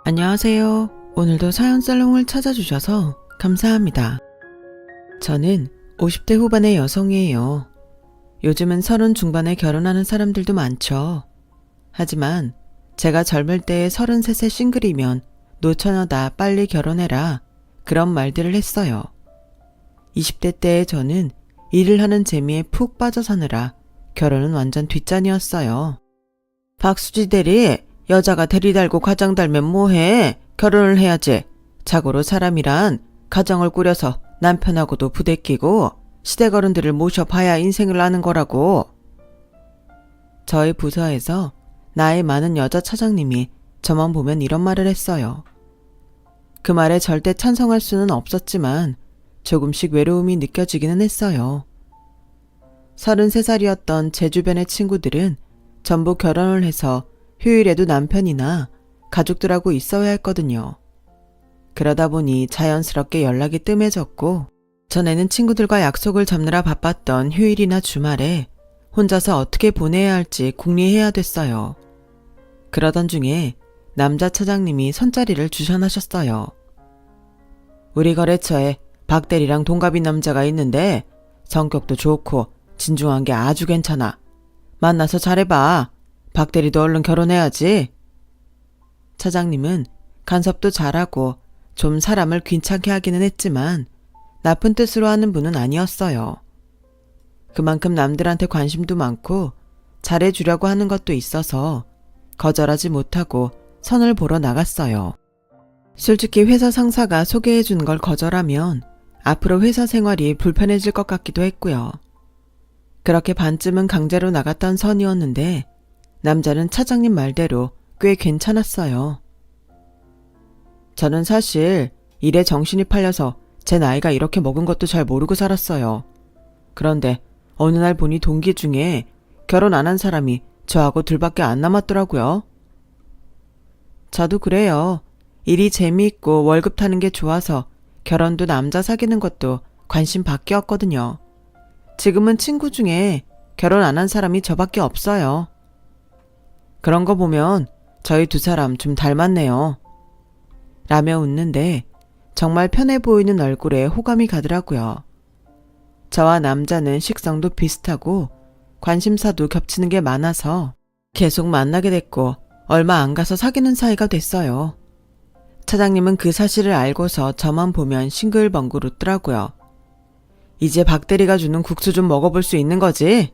안녕하세요. 오늘도 사연살롱을 찾아주셔서 감사합니다. 저는 50대 후반의 여성이에요. 요즘은 30 중반에 결혼하는 사람들도 많죠. 하지만 제가 젊을 때의 33세 싱글이면 노처녀다 빨리 결혼해라 그런 말들을 했어요. 20대 때의 저는 일을 하는 재미에 푹 빠져 사느라 결혼은 완전 뒷전이었어요. 박수지 대리, 여자가 대리 달고 가장 달면 뭐해? 결혼을 해야지. 자고로 사람이란 가정을 꾸려서 남편하고도 부대끼고 시댁어른들을 모셔봐야 인생을 아는 거라고. 저희 부서에서 나이 많은 여자 차장님이 저만 보면 이런 말을 했어요. 그 말에 절대 찬성할 수는 없었지만 조금씩 외로움이 느껴지기는 했어요. 33살이었던 제 주변의 친구들은 전부 결혼을 해서 휴일에도 남편이나 가족들하고 있어야 했거든요. 그러다 보니 자연스럽게 연락이 뜸해졌고 전에는 친구들과 약속을 잡느라 바빴던 휴일이나 주말에 혼자서 어떻게 보내야 할지 궁리해야 됐어요. 그러던 중에 남자 차장님이 선자리를 주선하셨어요. 우리 거래처에 박 대리랑 동갑인 남자가 있는데 성격도 좋고 진중한 게 아주 괜찮아. 만나서 잘해봐. 박 대리도 얼른 결혼해야지. 차장님은 간섭도 잘하고 좀 사람을 귀찮게 하기는 했지만 나쁜 뜻으로 하는 분은 아니었어요. 그만큼 남들한테 관심도 많고 잘해주려고 하는 것도 있어서 거절하지 못하고 선을 보러 나갔어요. 솔직히 회사 상사가 소개해준 걸 거절하면 앞으로 회사 생활이 불편해질 것 같기도 했고요. 그렇게 반쯤은 강제로 나갔던 선이었는데 남자는 차장님 말대로 꽤 괜찮았어요. 저는 사실 일에 정신이 팔려서 제 나이가 이렇게 먹은 것도 잘 모르고 살았어요. 그런데 어느 날 보니 동기 중에 결혼 안 한 사람이 저하고 둘밖에 안 남았더라고요. 저도 그래요. 일이 재미있고 월급 타는 게 좋아서 결혼도 남자 사귀는 것도 관심 밖이었거든요. 지금은 친구 중에 결혼 안 한 사람이 저밖에 없어요. 그런 거 보면 저희 두 사람 좀 닮았네요. 라며 웃는데 정말 편해 보이는 얼굴에 호감이 가더라고요. 저와 남자는 식성도 비슷하고 관심사도 겹치는 게 많아서 계속 만나게 됐고 얼마 안 가서 사귀는 사이가 됐어요. 차장님은 그 사실을 알고서 저만 보면 싱글벙글 웃더라고요. 이제 박 대리가 주는 국수 좀 먹어볼 수 있는 거지?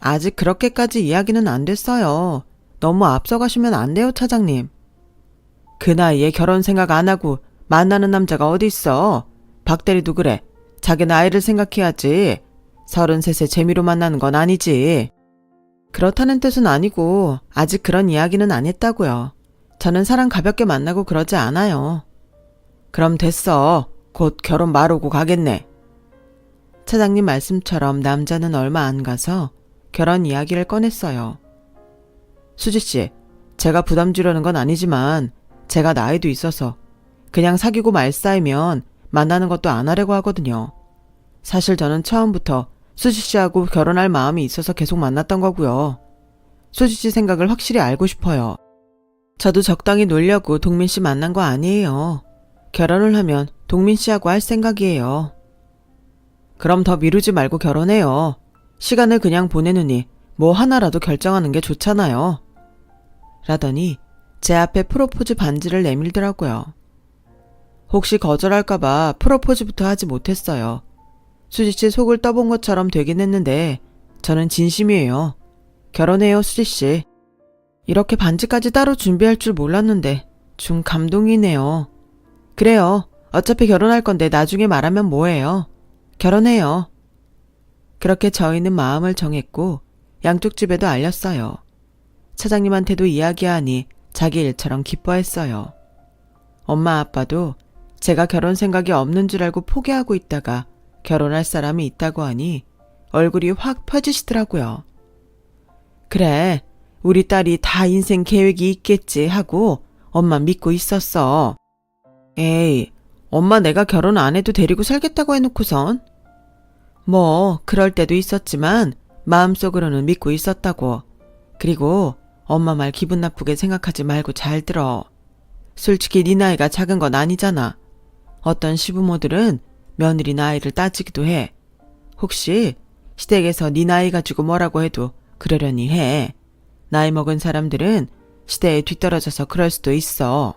아직 그렇게까지 이야기는 안 됐어요. 너무 앞서가시면 안 돼요, 차장님. 그 나이에 결혼 생각 안 하고 만나는 남자가 어디 있어. 박 대리도 그래. 자기 나이를 생각해야지. 33세 재미로 만나는 건 아니지. 그렇다는 뜻은 아니고 아직 그런 이야기는 안 했다고요. 저는 사람 가볍게 만나고 그러지 않아요. 그럼 됐어. 곧 결혼 마루고 가겠네. 차장님 말씀처럼 남자는 얼마 안 가서 결혼 이야기를 꺼냈어요. 수지씨, 제가 부담 주려는 건 아니지만 제가 나이도 있어서 그냥 사귀고 말 사이면 만나는 것도 안 하려고 하거든요. 사실 저는 처음부터 수지씨하고 결혼할 마음이 있어서 계속 만났던 거고요. 수지씨 생각을 확실히 알고 싶어요. 저도 적당히 놀려고 동민씨 만난 거 아니에요. 결혼을 하면 동민씨하고 할 생각이에요. 그럼 더 미루지 말고 결혼해요. 시간을 그냥 보내느니 뭐 하나라도 결정하는 게 좋잖아요. 라더니 제 앞에 프로포즈 반지를 내밀더라고요. 혹시 거절할까봐 프로포즈부터 하지 못했어요. 수지씨 속을 떠본 것처럼 되긴 했는데 저는 진심이에요. 결혼해요, 수지씨. 이렇게 반지까지 따로 준비할 줄 몰랐는데 좀 감동이네요. 그래요. 어차피 결혼할 건데 나중에 말하면 뭐해요. 결혼해요. 그렇게 저희는 마음을 정했고 양쪽 집에도 알렸어요. 차장님한테도 이야기하니 자기 일처럼 기뻐했어요. 엄마 아빠도 제가 결혼 생각이 없는 줄 알고 포기하고 있다가 결혼할 사람이 있다고 하니 얼굴이 확 펴지시더라고요. 그래, 우리 딸이 다 인생 계획이 있겠지 하고 엄마 믿고 있었어. 에이, 엄마 내가 결혼 안 해도 데리고 살겠다고 해놓고선. 뭐 그럴 때도 있었지만 마음속으로는 믿고 있었다고. 그리고 엄마 말 기분 나쁘게 생각하지 말고 잘 들어. 솔직히 네 나이가 작은 건 아니잖아. 어떤 시부모들은 며느리 나이를 따지기도 해. 혹시 시댁에서 네 나이 가지고 뭐라고 해도 그러려니 해. 나이 먹은 사람들은 시대에 뒤떨어져서 그럴 수도 있어.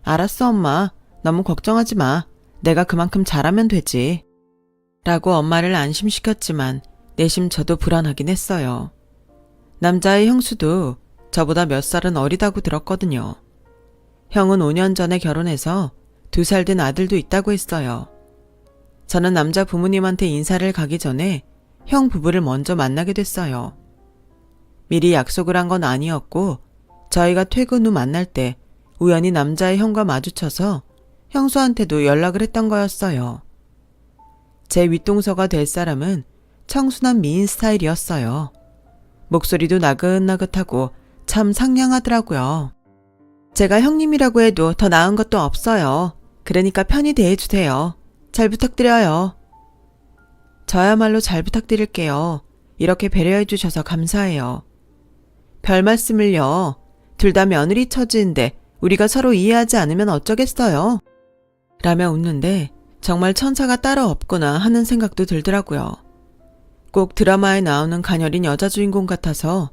알았어, 엄마. 너무 걱정하지 마. 내가 그만큼 잘하면 되지. 라고 엄마를 안심시켰지만 내심 저도 불안하긴 했어요. 남자의 형수도 저보다 몇 살은 어리다고 들었거든요. 형은 5년 전에 결혼해서 2살 된 아들도 있다고 했어요. 저는 남자 부모님한테 인사를 가기 전에 형 부부를 먼저 만나게 됐어요. 미리 약속을 한 건 아니었고 저희가 퇴근 후 만날 때 우연히 남자의 형과 마주쳐서 형수한테도 연락을 했던 거였어요. 제 윗동서가 될 사람은 청순한 미인 스타일이었어요. 목소리도 나긋나긋하고 참 상냥하더라고요. 제가 형님이라고 해도 더 나은 것도 없어요. 그러니까 편히 대해주세요. 잘 부탁드려요. 저야말로 잘 부탁드릴게요. 이렇게 배려해 주셔서 감사해요. 별 말씀을요. 둘 다 며느리 처지인데 우리가 서로 이해하지 않으면 어쩌겠어요. 라며 웃는데 정말 천사가 따로 없구나 하는 생각도 들더라고요. 꼭 드라마에 나오는 가녀린 여자 주인공 같아서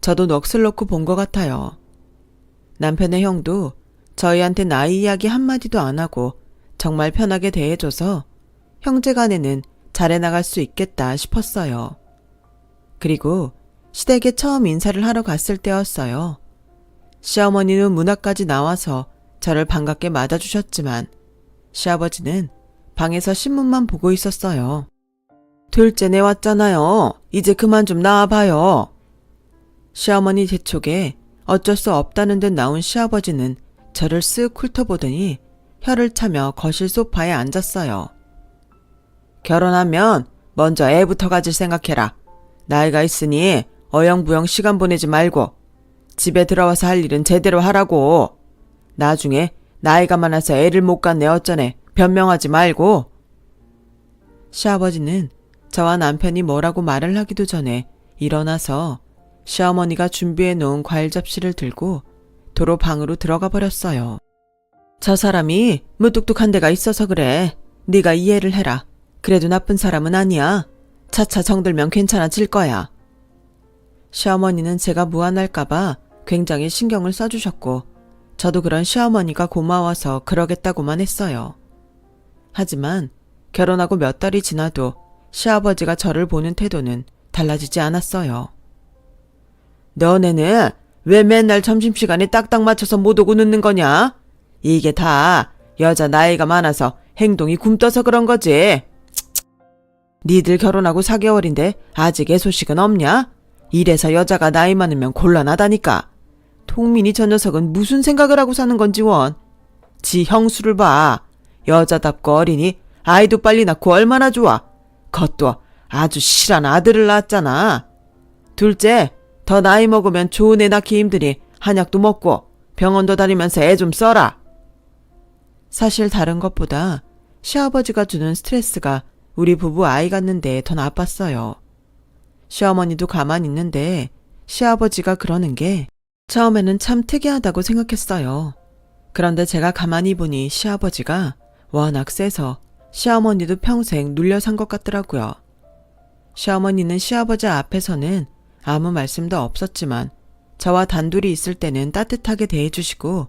저도 넋을 놓고 본 것 같아요. 남편의 형도 저희한테 나이 이야기 한마디도 안 하고 정말 편하게 대해줘서 형제간에는 잘해나갈 수 있겠다 싶었어요. 그리고 시댁에 처음 인사를 하러 갔을 때였어요. 시어머니는 문 앞까지 나와서 저를 반갑게 맞아주셨지만 시아버지는 방에서 신문만 보고 있었어요. 둘째네 왔잖아요. 이제 그만 좀 나와봐요. 시어머니 재촉에 어쩔 수 없다는 듯 나온 시아버지는 저를 쓱 훑어보더니 혀를 차며 거실 소파에 앉았어요. 결혼하면 먼저 애부터 가질 생각해라. 나이가 있으니 어영부영 시간 보내지 말고 집에 들어와서 할 일은 제대로 하라고. 나중에 나이가 많아서 애를 못 갖네 어쩌네 변명하지 말고. 시아버지는 저와 남편이 뭐라고 말을 하기도 전에 일어나서 시어머니가 준비해 놓은 과일 접시를 들고 도로 방으로 들어가 버렸어요. 저 사람이 무뚝뚝한 데가 있어서 그래. 네가 이해를 해라. 그래도 나쁜 사람은 아니야. 차차 정들면 괜찮아질 거야. 시어머니는 제가 무안할까봐 굉장히 신경을 써주셨고 저도 그런 시어머니가 고마워서 그러겠다고만 했어요. 하지만 결혼하고 몇 달이 지나도 시아버지가 저를 보는 태도는 달라지지 않았어요. 너네는 왜 맨날 점심시간에 딱딱 맞춰서 못 오고 늦는 거냐? 이게 다 여자 나이가 많아서 행동이 굼떠서 그런 거지. 니들 결혼하고 4개월인데 아직 애 소식은 없냐? 이래서 여자가 나이 많으면 곤란하다니까. 통민이 저 녀석은 무슨 생각을 하고 사는 건지 원. 지 형수를 봐. 여자답고 어리니 아이도 빨리 낳고 얼마나 좋아. 그것도 아주 실한 아들을 낳았잖아. 둘째, 더 나이 먹으면 좋은 애 낳기 힘드니 한약도 먹고 병원도 다니면서 애 좀 써라. 사실 다른 것보다 시아버지가 주는 스트레스가 우리 부부 아이 갖는데 더 나빴어요. 시어머니도 가만히 있는데 시아버지가 그러는 게 처음에는 참 특이하다고 생각했어요. 그런데 제가 가만히 보니 시아버지가 워낙 세서 시어머니도 평생 눌려 산 것 같더라고요. 시어머니는 시아버지 앞에서는 아무 말씀도 없었지만 저와 단둘이 있을 때는 따뜻하게 대해주시고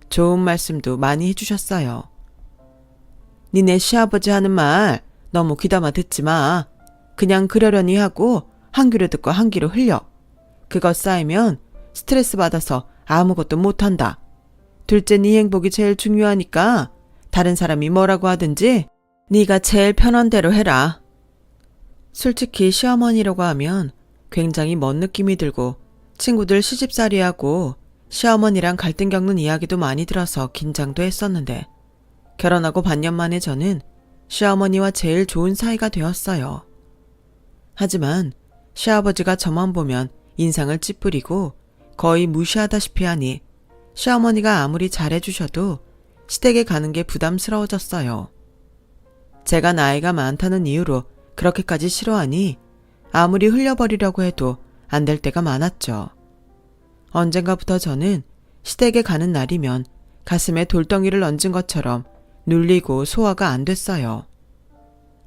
좋은 말씀도 많이 해주셨어요. 니네 시아버지 하는 말 너무 귀담아 듣지 마. 그냥 그러려니 하고 한 귀로 듣고 한 귀로 흘려. 그거 쌓이면 스트레스 받아서 아무것도 못한다. 둘째 네 행복이 제일 중요하니까 다른 사람이 뭐라고 하든지 네가 제일 편한 대로 해라. 솔직히 시어머니라고 하면 굉장히 먼 느낌이 들고 친구들 시집살이하고 시어머니랑 갈등 겪는 이야기도 많이 들어서 긴장도 했었는데 결혼하고 반년 만에 저는 시어머니와 제일 좋은 사이가 되었어요. 하지만 시아버지가 저만 보면 인상을 찌푸리고 거의 무시하다시피 하니 시어머니가 아무리 잘해주셔도 시댁에 가는 게 부담스러워졌어요. 제가 나이가 많다는 이유로 그렇게까지 싫어하니 아무리 흘려버리려고 해도 안 될 때가 많았죠. 언젠가부터 저는 시댁에 가는 날이면 가슴에 돌덩이를 얹은 것처럼 눌리고 소화가 안 됐어요.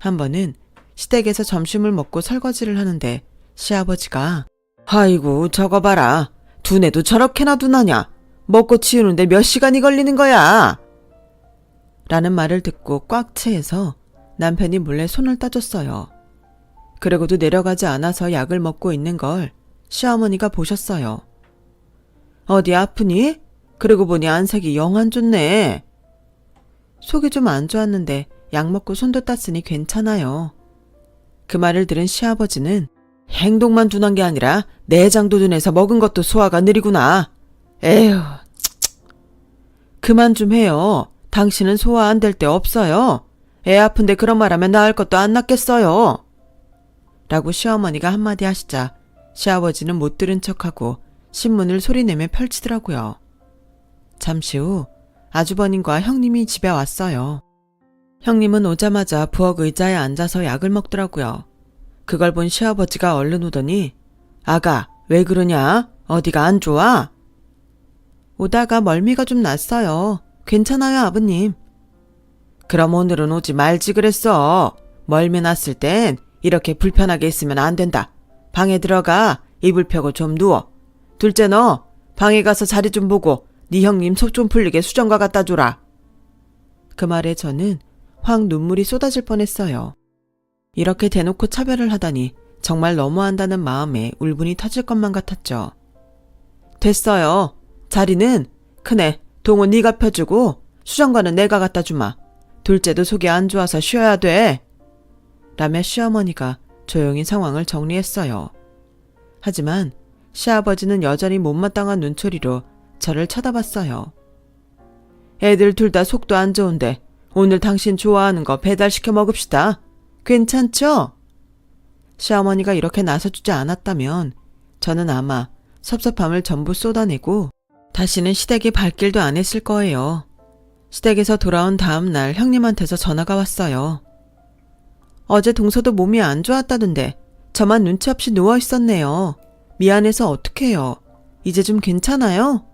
한 번은 시댁에서 점심을 먹고 설거지를 하는데 시아버지가 아이고 저거 봐라. 두뇌도 저렇게나 둔하냐. 먹고 치우는데 몇 시간이 걸리는 거야. 라는 말을 듣고 꽉 채해서 남편이 몰래 손을 따줬어요. 그러고도 내려가지 않아서 약을 먹고 있는 걸 시어머니가 보셨어요. 어디 아프니? 그러고 보니 안색이 영 안 좋네. 속이 좀 안 좋았는데 약 먹고 손도 땄으니 괜찮아요. 그 말을 들은 시아버지는 행동만 둔한 게 아니라 내장도 둔해서 먹은 것도 소화가 느리구나. 에휴, 그만 좀 해요. 당신은 소화 안 될 때 없어요. 애 아픈데 그런 말 하면 나을 것도 안 낫겠어요. 라고 시어머니가 한마디 하시자 시아버지는 못 들은 척하고 신문을 소리내며 펼치더라고요. 잠시 후 아주버님과 형님이 집에 왔어요. 형님은 오자마자 부엌 의자에 앉아서 약을 먹더라고요. 그걸 본 시아버지가 얼른 오더니 아가 왜 그러냐? 어디가 안 좋아? 오다가 멀미가 좀 났어요. 괜찮아요 아버님. 그럼 오늘은 오지 말지 그랬어. 멀미 났을 땐 이렇게 불편하게 있으면 안 된다. 방에 들어가 이불 펴고 좀 누워. 둘째 너 방에 가서 자리 좀 보고 네 형님 속 좀 풀리게 수정과 갖다 줘라. 그 말에 저는 확 눈물이 쏟아질 뻔했어요. 이렇게 대놓고 차별을 하다니 정말 너무한다는 마음에 울분이 터질 것만 같았죠. 됐어요. 자리는 큰애 동은 네가 펴주고 수정과는 내가 갖다 주마. 둘째도 속이 안 좋아서 쉬어야 돼. 라며 시어머니가 조용히 상황을 정리했어요. 하지만 시아버지는 여전히 못마땅한 눈초리로 저를 쳐다봤어요. 애들 둘 다 속도 안 좋은데 오늘 당신 좋아하는 거 배달시켜 먹읍시다. 괜찮죠? 시어머니가 이렇게 나서주지 않았다면 저는 아마 섭섭함을 전부 쏟아내고 다시는 시댁에 발길도 안 했을 거예요. 시댁에서 돌아온 다음 날 형님한테서 전화가 왔어요. 어제 동서도 몸이 안 좋았다던데 저만 눈치 없이 누워 있었네요. 미안해서 어떡해요. 이제 좀 괜찮아요?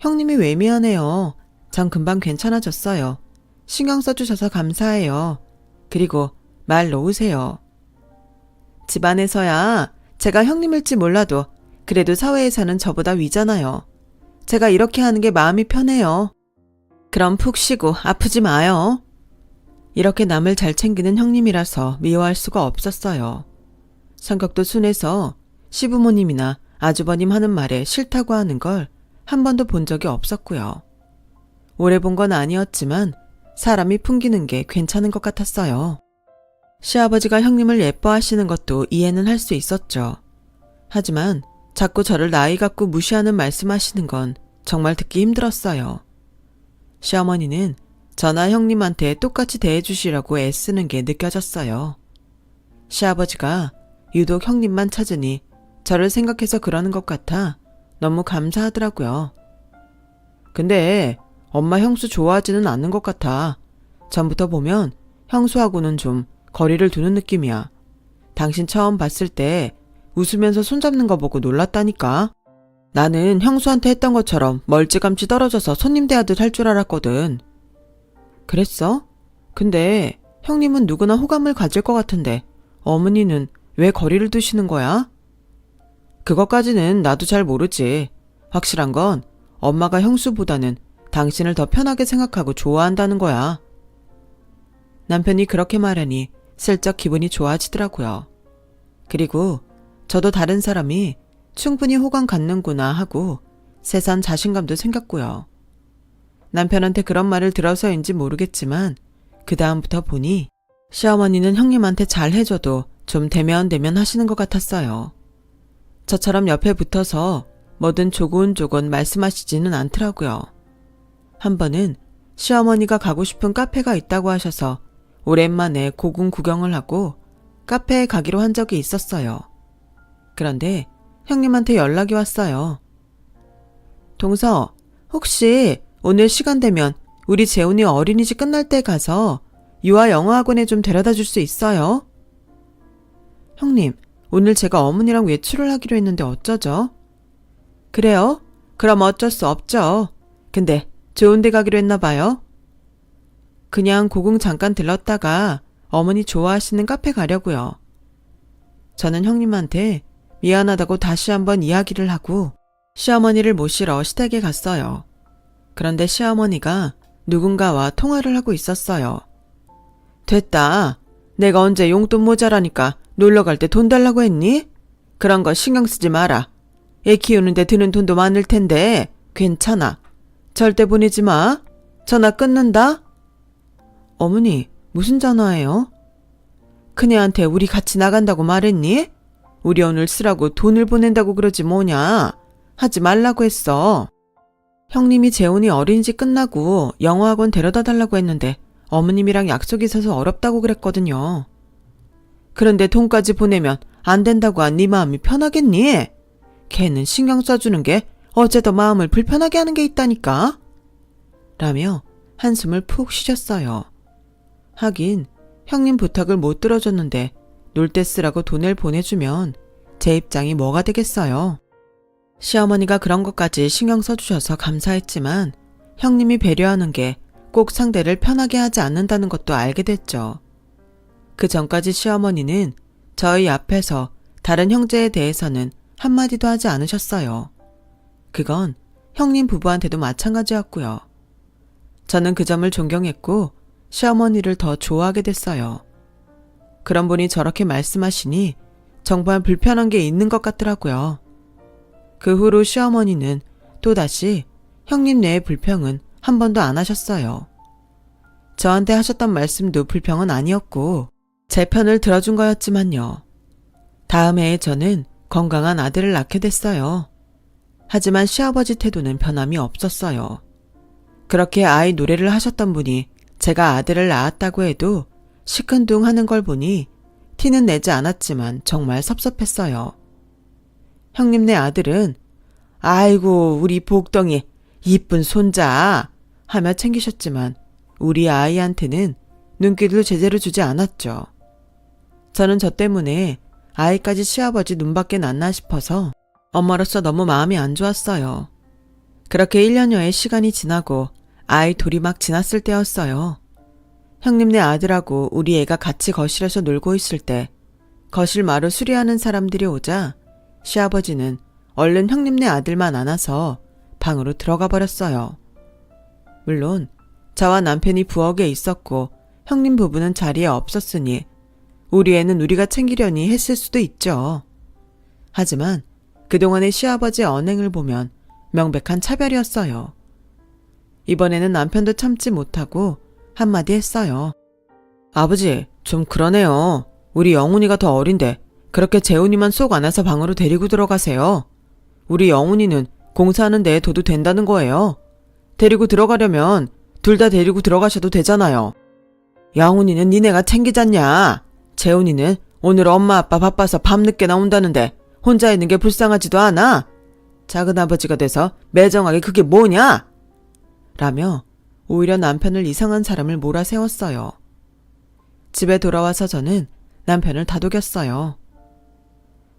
형님이 왜 미안해요. 전 금방 괜찮아졌어요. 신경 써주셔서 감사해요. 그리고 말 놓으세요. 집안에서야 제가 형님일지 몰라도 그래도 사회에서는 저보다 위잖아요. 제가 이렇게 하는 게 마음이 편해요. 그럼 푹 쉬고 아프지 마요. 이렇게 남을 잘 챙기는 형님이라서 미워할 수가 없었어요. 성격도 순해서 시부모님이나 아주버님 하는 말에 싫다고 하는 걸 한 번도 본 적이 없었고요. 오래 본 건 아니었지만 사람이 풍기는 게 괜찮은 것 같았어요. 시아버지가 형님을 예뻐하시는 것도 이해는 할 수 있었죠. 하지만 자꾸 저를 나이 갖고 무시하는 말씀하시는 건 정말 듣기 힘들었어요. 시어머니는 저나 형님한테 똑같이 대해주시라고 애쓰는 게 느껴졌어요. 시아버지가 유독 형님만 찾으니 저를 생각해서 그러는 것 같아 너무 감사하더라고요. 근데 엄마 형수 좋아하지는 않는 것 같아. 전부터 보면 형수하고는 좀 거리를 두는 느낌이야. 당신 처음 봤을 때 웃으면서 손잡는 거 보고 놀랐다니까. 나는 형수한테 했던 것처럼 멀찌감치 떨어져서 손님 대하듯 할 줄 알았거든. 그랬어? 근데 형님은 누구나 호감을 가질 것 같은데 어머니는 왜 거리를 두시는 거야? 그것까지는 나도 잘 모르지. 확실한 건 엄마가 형수보다는 당신을 더 편하게 생각하고 좋아한다는 거야. 남편이 그렇게 말하니 슬쩍 기분이 좋아지더라고요. 그리고 저도 다른 사람이 충분히 호감 갖는구나 하고 새삼 자신감도 생겼고요. 남편한테 그런 말을 들어서인지 모르겠지만 그 다음부터 보니 시어머니는 형님한테 잘 해줘도 좀 대면대면 하시는 것 같았어요. 저처럼 옆에 붙어서 뭐든 조곤조곤 말씀하시지는 않더라고요. 한 번은 시어머니가 가고 싶은 카페가 있다고 하셔서 오랜만에 고궁 구경을 하고 카페에 가기로 한 적이 있었어요. 그런데 형님한테 연락이 왔어요. 동서, 혹시 오늘 시간 되면 우리 재훈이 어린이집 끝날 때 가서 유아 영어학원에 좀 데려다 줄 수 있어요? 형님, 오늘 제가 어머니랑 외출을 하기로 했는데 어쩌죠? 그래요? 그럼 어쩔 수 없죠. 근데 좋은 데 가기로 했나 봐요. 그냥 고궁 잠깐 들렀다가 어머니 좋아하시는 카페 가려고요. 저는 형님한테 미안하다고 다시 한번 이야기를 하고 시어머니를 모시러 시댁에 갔어요. 그런데 시어머니가 누군가와 통화를 하고 있었어요. 됐다. 내가 언제 용돈 모자라니까 놀러 갈 때 돈 달라고 했니? 그런 거 신경 쓰지 마라. 애 키우는데 드는 돈도 많을 텐데 괜찮아. 절대 보내지 마. 전화 끊는다. 어머니, 무슨 전화예요? 큰애한테 우리 같이 나간다고 말했니? 우리 오늘 쓰라고 돈을 보낸다고 그러지 뭐냐. 하지 말라고 했어. 형님이 재훈이 어린이집 끝나고 영어학원 데려다 달라고 했는데 어머님이랑 약속이 있어서 어렵다고 그랬거든요. 그런데 돈까지 보내면 안 된다고 한 네 마음이 편하겠니? 걔는 신경 써주는 게 어째 더 마음을 불편하게 하는 게 있다니까? 라며 한숨을 푹 쉬셨어요. 하긴 형님 부탁을 못 들어줬는데 놀 때 쓰라고 돈을 보내주면 제 입장이 뭐가 되겠어요. 시어머니가 그런 것까지 신경 써주셔서 감사했지만 형님이 배려하는 게 꼭 상대를 편하게 하지 않는다는 것도 알게 됐죠. 그 전까지 시어머니는 저희 앞에서 다른 형제에 대해서는 한마디도 하지 않으셨어요. 그건 형님 부부한테도 마찬가지였고요. 저는 그 점을 존경했고 시어머니를 더 좋아하게 됐어요. 그런 분이 저렇게 말씀하시니 정말 불편한 게 있는 것 같더라고요. 그 후로 시어머니는 또다시 형님 내의 불평은 한 번도 안 하셨어요. 저한테 하셨던 말씀도 불평은 아니었고 제 편을 들어준 거였지만요. 다음 해에 저는 건강한 아들을 낳게 됐어요. 하지만 시아버지 태도는 변함이 없었어요. 그렇게 아이 노래를 하셨던 분이 제가 아들을 낳았다고 해도 시큰둥 하는 걸 보니 티는 내지 않았지만 정말 섭섭했어요. 형님네 아들은 아이고 우리 복덩이 이쁜 손자 하며 챙기셨지만 우리 아이한테는 눈길도 제대로 주지 않았죠. 저는 저 때문에 아이까지 시아버지 눈밖에 났나 싶어서 엄마로서 너무 마음이 안 좋았어요. 그렇게 1년여의 시간이 지나고 아이 둘이 막 지났을 때였어요. 형님네 아들하고 우리 애가 같이 거실에서 놀고 있을 때 거실 마루 수리하는 사람들이 오자 시아버지는 얼른 형님네 아들만 안아서 방으로 들어가 버렸어요. 물론 저와 남편이 부엌에 있었고 형님 부부는 자리에 없었으니 우리 애는 우리가 챙기려니 했을 수도 있죠. 하지만 그동안의 시아버지의 언행을 보면 명백한 차별이었어요. 이번에는 남편도 참지 못하고 한마디 했어요. 아버지, 좀 그러네요. 우리 영훈이가 더 어린데 그렇게 재훈이만 쏙 안아서 방으로 데리고 들어가세요. 우리 영훈이는 공사하는 데에 둬도 된다는 거예요. 데리고 들어가려면 둘 다 데리고 들어가셔도 되잖아요. 영훈이는 니네가 챙기잖냐. 재훈이는 오늘 엄마 아빠 바빠서 밤늦게 나온다는데 혼자 있는 게 불쌍하지도 않아. 작은아버지가 돼서 매정하게 그게 뭐냐? 라며 오히려 남편을 이상한 사람을 몰아세웠어요. 집에 돌아와서 저는 남편을 다독였어요.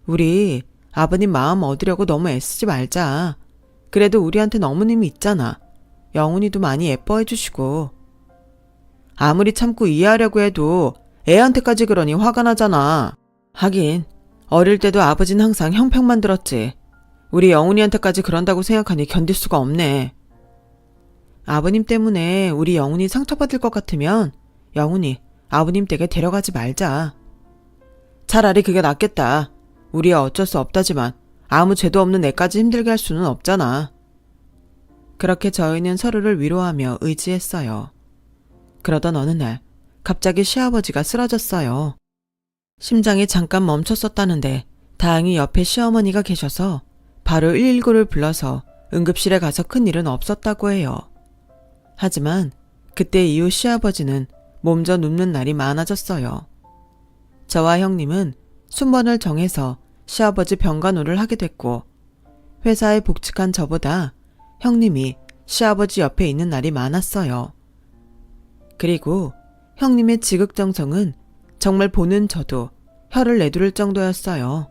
우리 아버님 마음 얻으려고 너무 애쓰지 말자. 그래도 우리한테는 어머님이 있잖아. 영훈이도 많이 예뻐해 주시고. 아무리 참고 이해하려고 해도 애한테까지 그러니 화가 나잖아. 하긴 어릴 때도 아버지는 항상 형평만 들었지. 우리 영훈이한테까지 그런다고 생각하니 견딜 수가 없네. 아버님 때문에 우리 영훈이 상처받을 것 같으면 영훈이 아버님 댁에 데려가지 말자. 차라리 그게 낫겠다. 우리야 어쩔 수 없다지만 아무 죄도 없는 애까지 힘들게 할 수는 없잖아. 그렇게 저희는 서로를 위로하며 의지했어요. 그러던 어느 날 갑자기 시아버지가 쓰러졌어요. 심장이 잠깐 멈췄었다는데 다행히 옆에 시어머니가 계셔서 바로 119를 불러서 응급실에 가서 큰일은 없었다고 해요. 하지만 그때 이후 시아버지는 몸져 눕는 날이 많아졌어요. 저와 형님은 순번을 정해서 시아버지 병간호를 하게 됐고 회사에 복직한 저보다 형님이 시아버지 옆에 있는 날이 많았어요. 그리고 형님의 지극정성은 정말 보는 저도 혀를 내두를 정도였어요.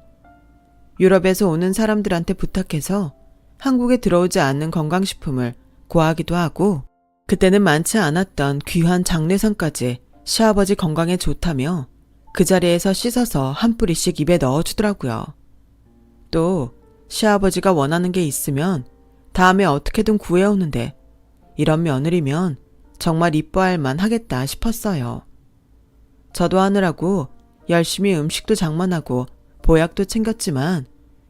유럽에서 오는 사람들한테 부탁해서 한국에 들어오지 않는 건강식품을 구하기도 하고 그때는 많지 않았던 귀한 장례상까지 시아버지 건강에 좋다며 그 자리에서 씻어서 한 뿌리씩 입에 넣어주더라고요. 또 시아버지가 원하는 게 있으면 다음에 어떻게든 구해오는데 이런 며느리면 정말 이뻐할 만 하겠다 싶었어요. 저도 하느라고 열심히 음식도 장만하고 보약도 챙겼지만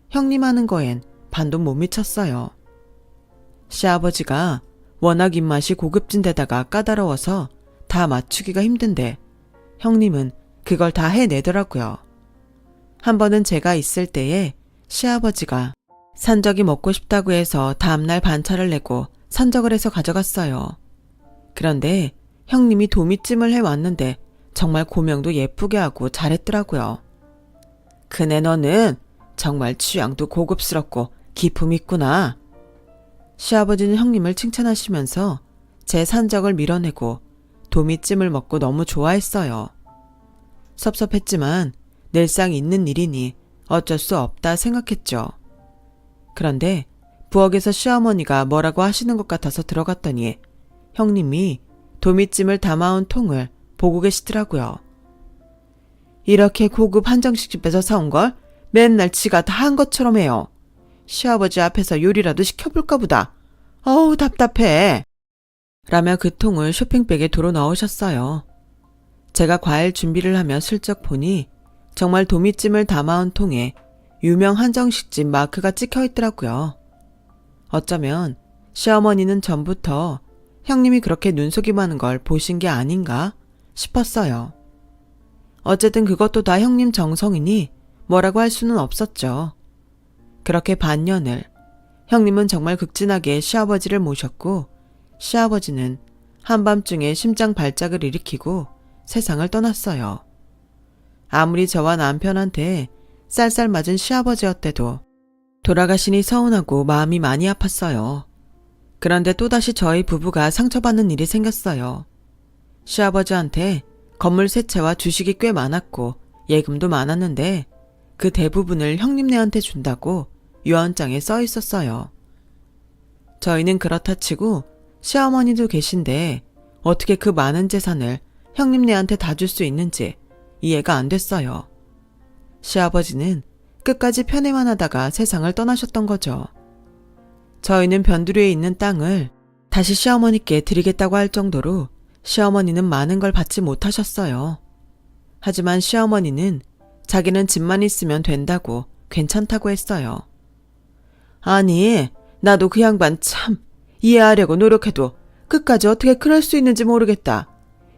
형님 하는 거엔 반도 못 미쳤어요. 시아버지가 워낙 입맛이 고급진 데다가 까다로워서 다 맞추기가 힘든데 형님은 그걸 다 해내더라고요. 한 번은 제가 있을 때에 시아버지가 산적이 먹고 싶다고 해서 다음날 반차를 내고 산적을 해서 가져갔어요. 그런데 형님이 도미찜을 해왔는데 정말 고명도 예쁘게 하고 잘했더라고요. 그네 너는 정말 취향도 고급스럽고 기품 있구나. 시아버지는 형님을 칭찬하시면서 제 산적을 밀어내고 도미찜을 먹고 너무 좋아했어요. 섭섭했지만 늘상 있는 일이니 어쩔 수 없다 생각했죠. 그런데 부엌에서 시어머니가 뭐라고 하시는 것 같아서 들어갔더니 형님이 도미찜을 담아온 통을 보고 계시더라고요. 이렇게 고급 한정식집에서 사온 걸 맨날 지가 다 한 것처럼 해요. 시아버지 앞에서 요리라도 시켜볼까 보다. 어우 답답해. 라며 그 통을 쇼핑백에 도로 넣으셨어요. 제가 과일 준비를 하며 슬쩍 보니 정말 도미찜을 담아온 통에 유명 한정식집 마크가 찍혀 있더라고요. 어쩌면 시어머니는 전부터 형님이 그렇게 눈속임 하는 걸 보신 게 아닌가 싶었어요. 어쨌든 그것도 다 형님 정성이니 뭐라고 할 수는 없었죠. 그렇게 반년을 형님은 정말 극진하게 시아버지를 모셨고 시아버지는 한밤중에 심장 발작을 일으키고 세상을 떠났어요. 아무리 저와 남편한테 쌀쌀 맞은 시아버지였대도 돌아가시니 서운하고 마음이 많이 아팠어요. 그런데 또다시 저희 부부가 상처받는 일이 생겼어요. 시아버지한테 건물 세 채와 주식이 꽤 많았고 예금도 많았는데 그 대부분을 형님네한테 준다고 유언장에 써 있었어요. 저희는 그렇다 치고 시어머니도 계신데 어떻게 그 많은 재산을 형님네한테 다 줄 수 있는지 이해가 안 됐어요. 시아버지는 끝까지 편애만 하다가 세상을 떠나셨던 거죠. 저희는 변두리에 있는 땅을 다시 시어머니께 드리겠다고 할 정도로 시어머니는 많은 걸 받지 못하셨어요. 하지만 시어머니는 자기는 집만 있으면 된다고 괜찮다고 했어요. 아니, 나도 그 양반 참 이해하려고 노력해도 끝까지 어떻게 그럴 수 있는지 모르겠다.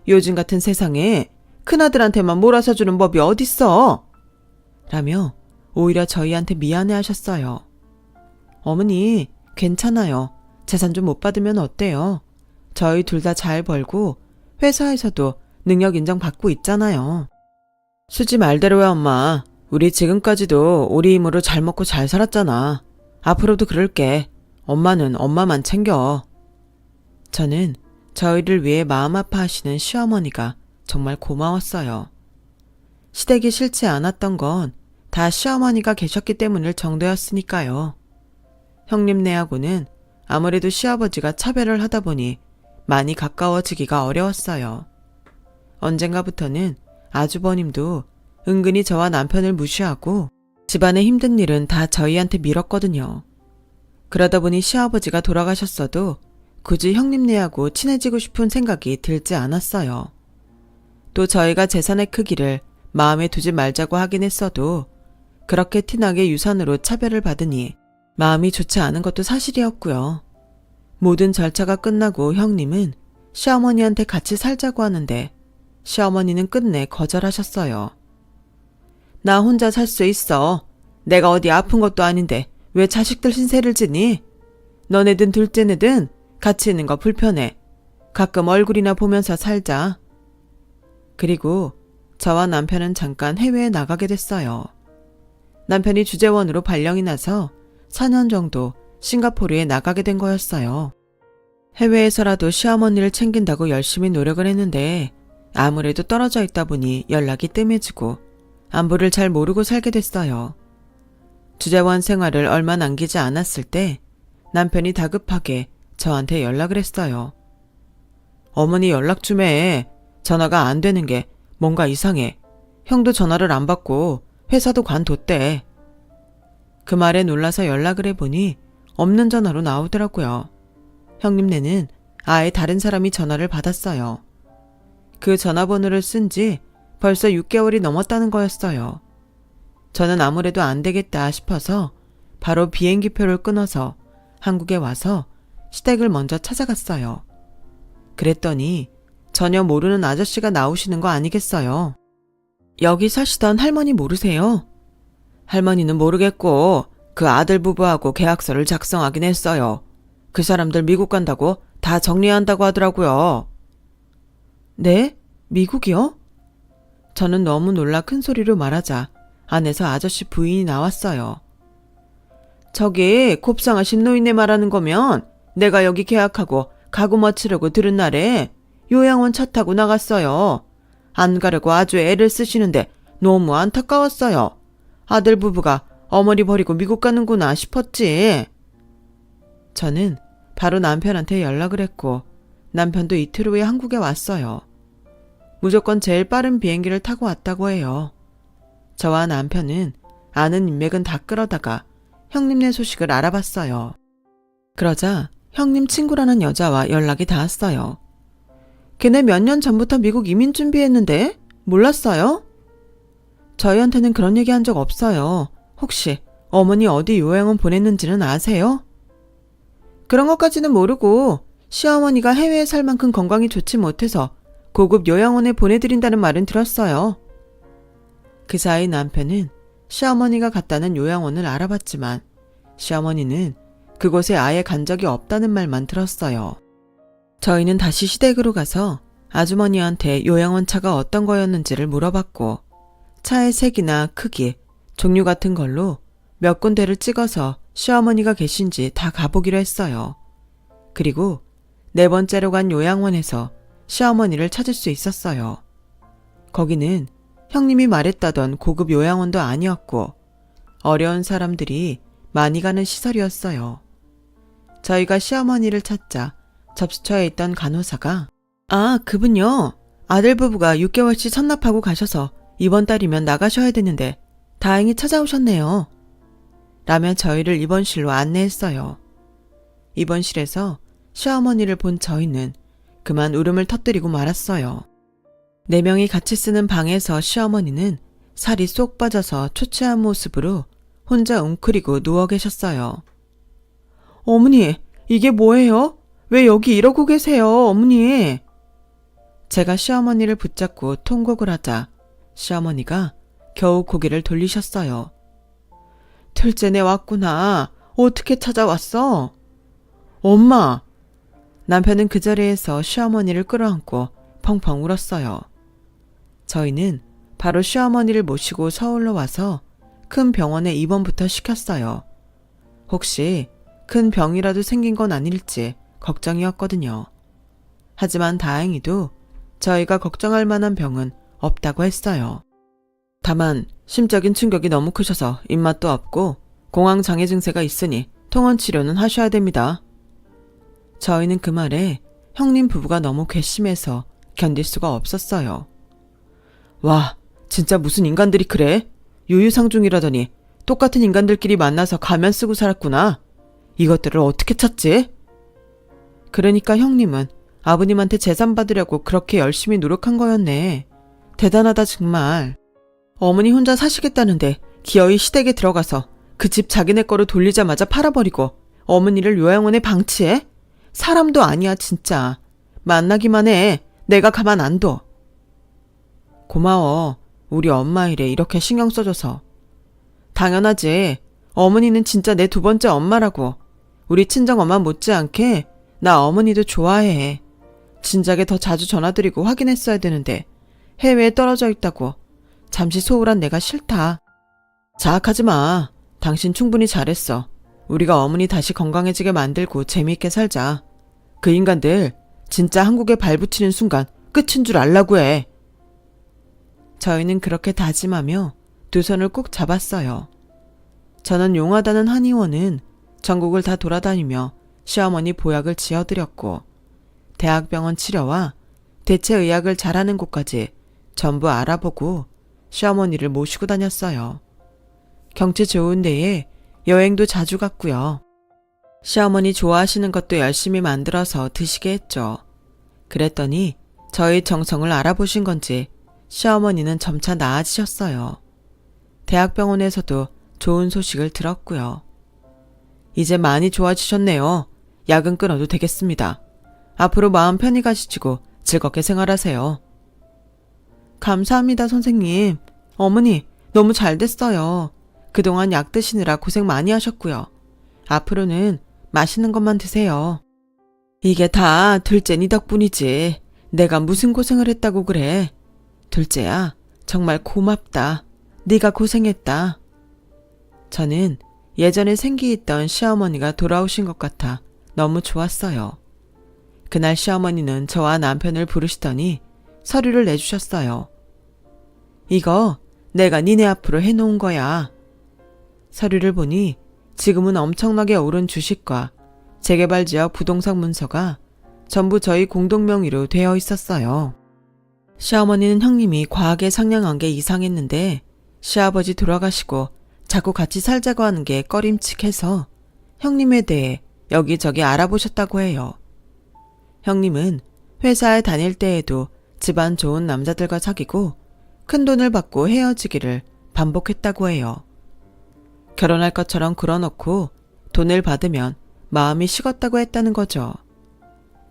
요즘 같은 세상에 큰아들한테만 몰아서 주는 법이 어딨어? 라며 오히려 저희한테 미안해 하셨어요. 어머니, 괜찮아요. 재산 좀 못 받으면 어때요? 저희 둘 다 잘 벌고 회사에서도 능력 인정 받고 있잖아요. 수지 말대로야 엄마. 우리 지금까지도 우리 힘으로 잘 먹고 잘 살았잖아. 앞으로도 그럴게. 엄마는 엄마만 챙겨. 저는 저희를 위해 마음 아파하시는 시어머니가 정말 고마웠어요. 시댁이 싫지 않았던 건 다 시어머니가 계셨기 때문일 정도였으니까요. 형님네하고는 아무래도 시아버지가 차별을 하다 보니 많이 가까워지기가 어려웠어요. 언젠가부터는 아주버님도 은근히 저와 남편을 무시하고 집안의 힘든 일은 다 저희한테 밀었거든요. 그러다 보니 시아버지가 돌아가셨어도 굳이 형님네하고 친해지고 싶은 생각이 들지 않았어요. 또 저희가 재산의 크기를 마음에 두지 말자고 하긴 했어도 그렇게 티나게 유산으로 차별을 받으니 마음이 좋지 않은 것도 사실이었고요. 모든 절차가 끝나고 형님은 시어머니한테 같이 살자고 하는데 시어머니는 끝내 거절하셨어요. 나 혼자 살 수 있어. 내가 어디 아픈 것도 아닌데 왜 자식들 신세를 지니? 너네든 둘째네든 같이 있는 거 불편해. 가끔 얼굴이나 보면서 살자. 그리고 저와 남편은 잠깐 해외에 나가게 됐어요. 남편이 주재원으로 발령이 나서 4년 정도 싱가포르에 나가게 된 거였어요. 해외에서라도 시어머니를 챙긴다고 열심히 노력을 했는데 아무래도 떨어져 있다 보니 연락이 뜸해지고 안부를 잘 모르고 살게 됐어요. 주재원 생활을 얼마 남기지 않았을 때 남편이 다급하게 저한테 연락을 했어요. 어머니 연락 좀 해. 전화가 안 되는 게 뭔가 이상해. 형도 전화를 안 받고 회사도 관뒀대. 그 말에 놀라서 연락을 해보니 없는 전화로 나오더라고요. 형님네는 아예 다른 사람이 전화를 받았어요. 그 전화번호를 쓴 지 벌써 6개월이 넘었다는 거였어요. 저는 아무래도 안 되겠다 싶어서 바로 비행기표를 끊어서 한국에 와서 시댁을 먼저 찾아갔어요. 그랬더니 전혀 모르는 아저씨가 나오시는 거 아니겠어요? 여기 사시던 할머니 모르세요? 할머니는 모르겠고 그 아들 부부하고 계약서를 작성하긴 했어요. 그 사람들 미국 간다고 다 정리한다고 하더라고요. 네? 미국이요? 저는 너무 놀라 큰 소리로 말하자 안에서 아저씨 부인이 나왔어요. 저기 곱상하신 노인네 말하는 거면 내가 여기 계약하고 가구 마치려고 들은 날에 요양원 차 타고 나갔어요. 안 가려고 아주 애를 쓰시는데 너무 안타까웠어요. 아들 부부가 어머니 버리고 미국 가는구나 싶었지. 저는 바로 남편한테 연락을 했고 남편도 이틀 후에 한국에 왔어요. 무조건 제일 빠른 비행기를 타고 왔다고 해요. 저와 남편은 아는 인맥은 다 끌어다가 형님네 소식을 알아봤어요. 그러자 형님 친구라는 여자와 연락이 닿았어요. 걔네 몇 년 전부터 미국 이민 준비했는데 몰랐어요? 저희한테는 그런 얘기 한 적 없어요. 혹시 어머니 어디 요양원 보냈는지는 아세요? 그런 것까지는 모르고 시어머니가 해외에 살 만큼 건강이 좋지 못해서 고급 요양원에 보내드린다는 말은 들었어요. 그 사이 남편은 시어머니가 갔다는 요양원을 알아봤지만 시어머니는 그곳에 아예 간 적이 없다는 말만 들었어요. 저희는 다시 시댁으로 가서 아주머니한테 요양원 차가 어떤 거였는지를 물어봤고 차의 색이나 크기, 종류 같은 걸로 몇 군데를 찍어서 시어머니가 계신지 다 가보기로 했어요. 그리고 4번째로 간 요양원에서 시어머니를 찾을 수 있었어요. 거기는 형님이 말했다던 고급 요양원도 아니었고 어려운 사람들이 많이 가는 시설이었어요. 저희가 시어머니를 찾자 접수처에 있던 간호사가 아, 그분요. 아들 부부가 6개월치 선납하고 가셔서 이번 달이면 나가셔야 되는데 다행히 찾아오셨네요. 라며 저희를 입원실로 안내했어요. 입원실에서 시어머니를 본 저희는 그만 울음을 터뜨리고 말았어요. 4명이 같이 쓰는 방에서 시어머니는 살이 쏙 빠져서 초췌한 모습으로 혼자 웅크리고 누워 계셨어요. 어머니, 이게 뭐예요? 왜 여기 이러고 계세요, 어머니? 제가 시어머니를 붙잡고 통곡을 하자 시어머니가 겨우 고개를 돌리셨어요. 둘째네 왔구나. 어떻게 찾아왔어? 엄마! 남편은 그 자리에서 시어머니를 끌어안고 펑펑 울었어요. 저희는 바로 시어머니를 모시고 서울로 와서 큰 병원에 입원부터 시켰어요. 혹시 큰 병이라도 생긴 건 아닐지 걱정이었거든요. 하지만 다행히도 저희가 걱정할 만한 병은 없다고 했어요. 다만 심적인 충격이 너무 크셔서 입맛도 없고 공황장애 증세가 있으니 통원 치료는 하셔야 됩니다. 저희는 그 말에 형님 부부가 너무 괘씸해서 견딜 수가 없었어요. 와, 진짜 무슨 인간들이 그래? 유유상종이라더니 똑같은 인간들끼리 만나서 가면 쓰고 살았구나. 이것들을 어떻게 찾지? 그러니까 형님은 아버님한테 재산 받으려고 그렇게 열심히 노력한 거였네. 대단하다 정말. 어머니 혼자 사시겠다는데 기어이 시댁에 들어가서 그 집 자기네 거로 돌리자마자 팔아버리고 어머니를 요양원에 방치해? 사람도 아니야 진짜. 만나기만 해. 내가 가만 안 둬. 고마워. 우리 엄마 일에 이렇게 신경 써줘서. 당연하지. 어머니는 진짜 내 2번째 엄마라고. 우리 친정엄마 못지않게 나 어머니도 좋아해. 진작에 더 자주 전화드리고 확인했어야 되는데 해외에 떨어져 있다고. 잠시 소홀한 내가 싫다. 자학하지 마. 당신 충분히 잘했어. 우리가 어머니 다시 건강해지게 만들고 재미있게 살자. 그 인간들 진짜 한국에 발붙이는 순간 끝인 줄 알라고 해. 저희는 그렇게 다짐하며 2 손을 꼭 잡았어요. 저는 용하다는 한의원은 전국을 다 돌아다니며 시어머니 보약을 지어드렸고 대학병원 치료와 대체의학을 잘하는 곳까지 전부 알아보고 시어머니를 모시고 다녔어요. 경치 좋은 데에 여행도 자주 갔고요. 시어머니 좋아하시는 것도 열심히 만들어서 드시게 했죠. 그랬더니 저희 정성을 알아보신 건지 시어머니는 점차 나아지셨어요. 대학병원에서도 좋은 소식을 들었고요. 이제 많이 좋아지셨네요. 약은 끊어도 되겠습니다. 앞으로 마음 편히 가시고 즐겁게 생활하세요. 감사합니다, 선생님. 어머니, 너무 잘 됐어요. 그동안 약 드시느라 고생 많이 하셨고요. 앞으로는 맛있는 것만 드세요. 이게 다 둘째 니 덕분이지. 내가 무슨 고생을 했다고 그래. 둘째야, 정말 고맙다. 네가 고생했다. 저는 예전에 생기있던 시어머니가 돌아오신 것 같아 너무 좋았어요. 그날 시어머니는 저와 남편을 부르시더니 서류를 내주셨어요. 이거 내가 니네 앞으로 해놓은 거야. 서류를 보니 지금은 엄청나게 오른 주식과 재개발지역 부동산 문서가 전부 저희 공동명의로 되어 있었어요. 시어머니는 형님이 과하게 상냥한 게 이상했는데 시아버지 돌아가시고 자꾸 같이 살자고 하는 게 꺼림칙해서 형님에 대해 여기저기 알아보셨다고 해요. 형님은 회사에 다닐 때에도 집안 좋은 남자들과 사귀고 큰돈을 받고 헤어지기를 반복했다고 해요. 결혼할 것처럼 그러놓고 돈을 받으면 마음이 식었다고 했다는 거죠.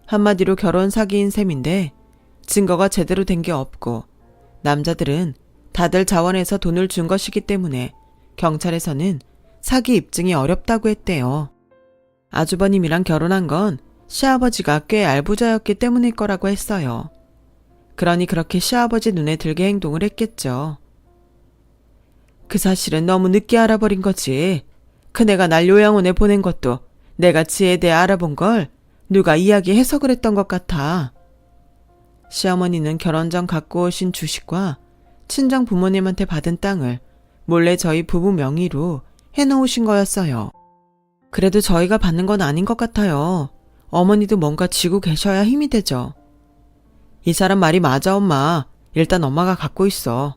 한마디로 결혼 사기인 셈인데 증거가 제대로 된 게 없고 남자들은 다들 자원해서 돈을 준 것이기 때문에 경찰에서는 사기 입증이 어렵다고 했대요. 아주버님이랑 결혼한 건 시아버지가 꽤 알부자였기 때문일 거라고 했어요. 그러니 그렇게 시아버지 눈에 들게 행동을 했겠죠. 그 사실은 너무 늦게 알아버린 거지. 큰애가 날 요양원에 보낸 것도 내가 지에 대해 알아본 걸 누가 이야기해서 그랬던 것 같아. 시어머니는 결혼 전 갖고 오신 주식과 친정 부모님한테 받은 땅을 몰래 저희 부부 명의로 해놓으신 거였어요. 그래도 저희가 받는 건 아닌 것 같아요. 어머니도 뭔가 쥐고 계셔야 힘이 되죠. 이 사람 말이 맞아, 엄마. 일단 엄마가 갖고 있어.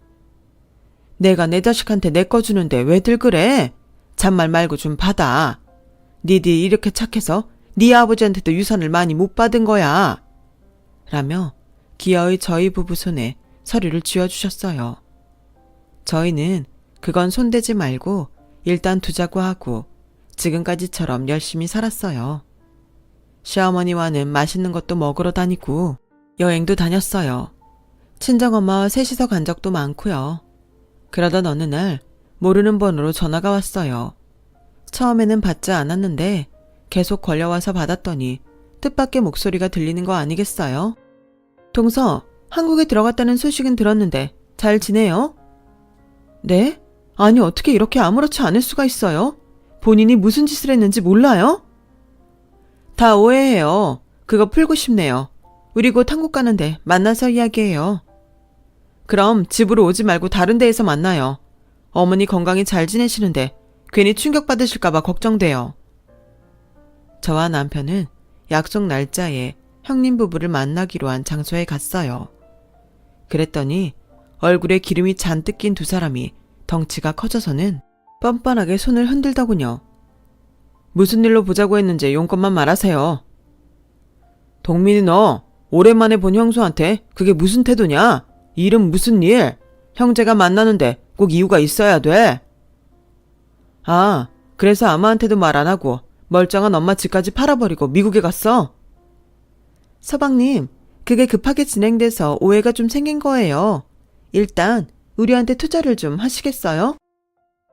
내가 내 자식한테 내 거 주는데 왜들 그래? 잔말 말고 좀 받아. 니들이 이렇게 착해서 네 아버지한테도 유산을 많이 못 받은 거야. 라며 기어이 저희 부부 손에 서류를 쥐어주셨어요. 저희는 그건 손대지 말고 일단 두자고 하고 지금까지처럼 열심히 살았어요. 시어머니와는 맛있는 것도 먹으러 다니고 여행도 다녔어요. 친정엄마와 셋이서 간 적도 많고요. 그러던 어느 날 모르는 번호로 전화가 왔어요. 처음에는 받지 않았는데 계속 걸려와서 받았더니 뜻밖의 목소리가 들리는 거 아니겠어요? 동서, 한국에 들어갔다는 소식은 들었는데 잘 지내요? 네? 아니 어떻게 이렇게 아무렇지 않을 수가 있어요? 본인이 무슨 짓을 했는지 몰라요? 다 오해해요. 그거 풀고 싶네요. 우리 곧 한국 가는데 만나서 이야기해요. 그럼 집으로 오지 말고 다른 데에서 만나요. 어머니 건강히 잘 지내시는데 괜히 충격받으실까봐 걱정돼요. 저와 남편은 약속 날짜에 형님 부부를 만나기로 한 장소에 갔어요. 그랬더니 얼굴에 기름이 잔뜩 낀 두 사람이 덩치가 커져서는 뻔뻔하게 손을 흔들더군요. 무슨 일로 보자고 했는지 용건만 말하세요. 동민이 너 오랜만에 본 형수한테 그게 무슨 태도냐? 일은 무슨 일? 형제가 만나는데 꼭 이유가 있어야 돼. 아, 그래서 아무한테도 말 안 하고 멀쩡한 엄마 집까지 팔아버리고 미국에 갔어? 서방님, 그게 급하게 진행돼서 오해가 좀 생긴 거예요. 일단 우리한테 투자를 좀 하시겠어요?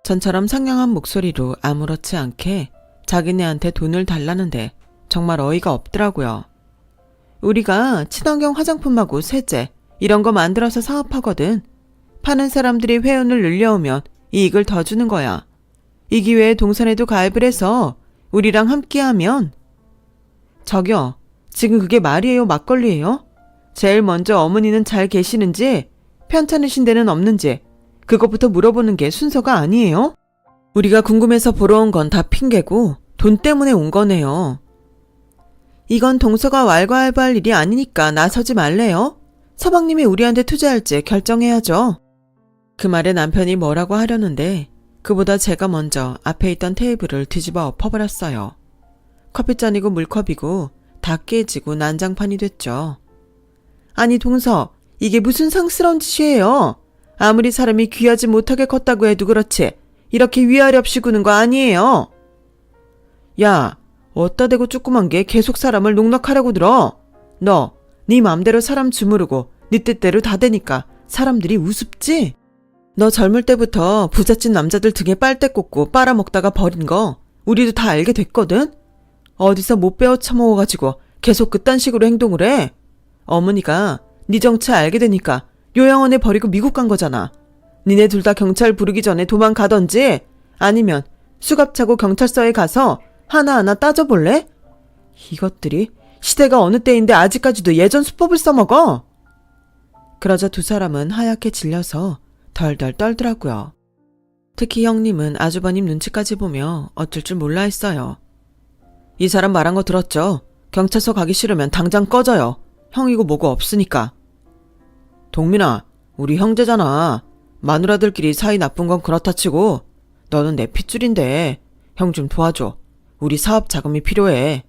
전처럼 상냥한 목소리로 아무렇지 않게 자기네한테 돈을 달라는데 정말 어이가 없더라고요. 우리가 친환경 화장품하고 세제 이런 거 만들어서 사업하거든. 파는 사람들이 회원을 늘려오면 이익을 더 주는 거야. 이 기회에 동선에도 가입을 해서 우리랑 함께하면. 저기요, 지금 그게 말이에요, 막걸리예요? 제일 먼저 어머니는 잘 계시는지 편찮으신 데는 없는지 그것부터 물어보는 게 순서가 아니에요? 우리가 궁금해서 보러 온 건 다 핑계고 돈 때문에 온 거네요. 이건 동서가 왈가왈부할 일이 아니니까 나서지 말래요. 서방님이 우리한테 투자할지 결정해야죠. 그 말에 남편이 뭐라고 하려는데 그보다 제가 먼저 앞에 있던 테이블을 뒤집어 엎어버렸어요. 커피잔이고 물컵이고 다 깨지고 난장판이 됐죠. 아니 동서, 이게 무슨 상스러운 짓이에요. 아무리 사람이 귀하지 못하게 컸다고 해도 그렇지 이렇게 위아래 없이 구는 거 아니에요. 야, 어따 대고 조그만 게 계속 사람을 농락하려고 들어. 너, 네 맘대로 사람 주무르고 네 뜻대로 다 되니까 사람들이 우습지? 너 젊을 때부터 부잣집 남자들 등에 빨대 꽂고 빨아먹다가 버린 거 우리도 다 알게 됐거든? 어디서 못 배워 처먹어가지고 계속 그딴 식으로 행동을 해. 어머니가 네 정체 알게 되니까 요양원에 버리고 미국 간 거잖아. 니네 둘 다 경찰 부르기 전에 도망가던지 아니면 수갑 차고 경찰서에 가서 하나하나 따져볼래? 이것들이 시대가 어느 때인데 아직까지도 예전 수법을 써먹어. 그러자 두 사람은 하얗게 질려서 덜덜 떨더라고요. 특히 형님은 아주버님 눈치까지 보며 어쩔 줄 몰라 했어요. 이 사람 말한 거 들었죠? 경찰서 가기 싫으면 당장 꺼져요. 형이고 뭐고 없으니까. 동민아, 우리 형제잖아. 마누라들끼리 사이 나쁜 건 그렇다 치고 너는 내 핏줄인데 형 좀 도와줘. 우리 사업 자금이 필요해.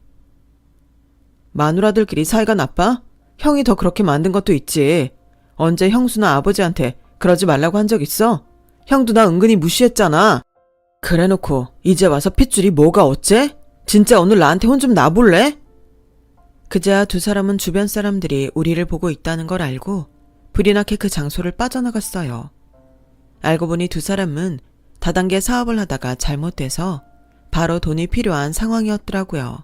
마누라들끼리 사이가 나빠? 형이 더 그렇게 만든 것도 있지. 언제 형수나 아버지한테 그러지 말라고 한 적 있어? 형도 나 은근히 무시했잖아. 그래놓고 이제 와서 핏줄이 뭐가 어째? 진짜 오늘 나한테 혼 좀 놔볼래? 그제야 두 사람은 주변 사람들이 우리를 보고 있다는 걸 알고 불이 나게 그 장소를 빠져나갔어요. 알고 보니 두 사람은 다단계 사업을 하다가 잘못돼서 바로 돈이 필요한 상황이었더라고요.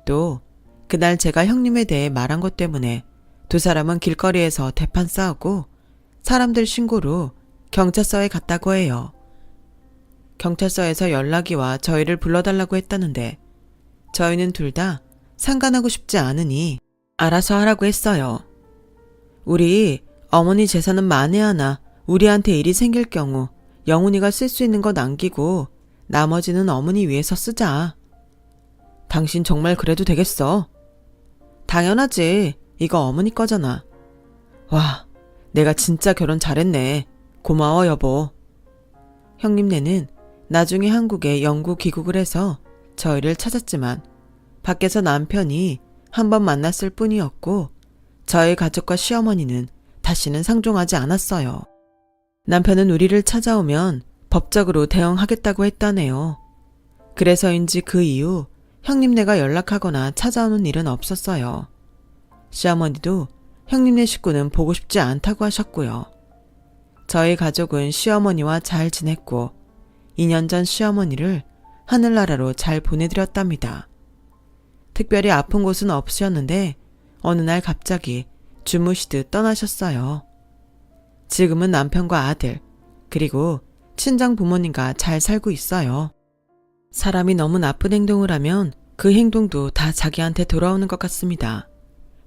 또 그날 제가 형님에 대해 말한 것 때문에 두 사람은 길거리에서 대판 싸우고 사람들 신고로 경찰서에 갔다고 해요. 경찰서에서 연락이 와 저희를 불러달라고 했다는데 저희는 둘 다 상관하고 싶지 않으니 알아서 하라고 했어요. 우리 어머니 재산은 만에 하나 우리한테 일이 생길 경우 영훈이가 쓸 수 있는 거 남기고 나머지는 어머니 위해서 쓰자. 당신 정말 그래도 되겠어? 당연하지. 이거 어머니 거잖아. 와, 내가 진짜 결혼 잘했네. 고마워 여보. 형님네는 나중에 한국에 영구 귀국을 해서 저희를 찾았지만 밖에서 남편이 한번 만났을 뿐이었고 저희 가족과 시어머니는 다시는 상종하지 않았어요. 남편은 우리를 찾아오면 법적으로 대응하겠다고 했다네요. 그래서인지 그 이후 형님네가 연락하거나 찾아오는 일은 없었어요. 시어머니도 형님네 식구는 보고 싶지 않다고 하셨고요. 저희 가족은 시어머니와 잘 지냈고 2년 전 시어머니를 하늘나라로 잘 보내드렸답니다. 특별히 아픈 곳은 없으셨는데 어느 날 갑자기 주무시듯 떠나셨어요. 지금은 남편과 아들 그리고 친정 부모님과 잘 살고 있어요. 사람이 너무 나쁜 행동을 하면 그 행동도 다 자기한테 돌아오는 것 같습니다.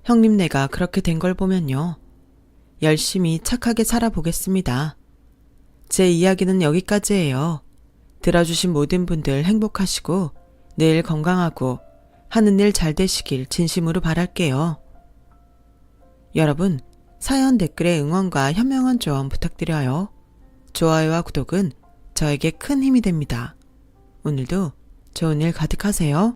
형님네가 그렇게 된 걸 보면요. 열심히 착하게 살아보겠습니다. 제 이야기는 여기까지예요. 들어주신 모든 분들 행복하시고 내일 건강하고 하는 일 잘 되시길 진심으로 바랄게요. 여러분, 사연 댓글에 응원과 현명한 조언 부탁드려요. 좋아요와 구독은 저에게 큰 힘이 됩니다. 오늘도 좋은 일 가득하세요.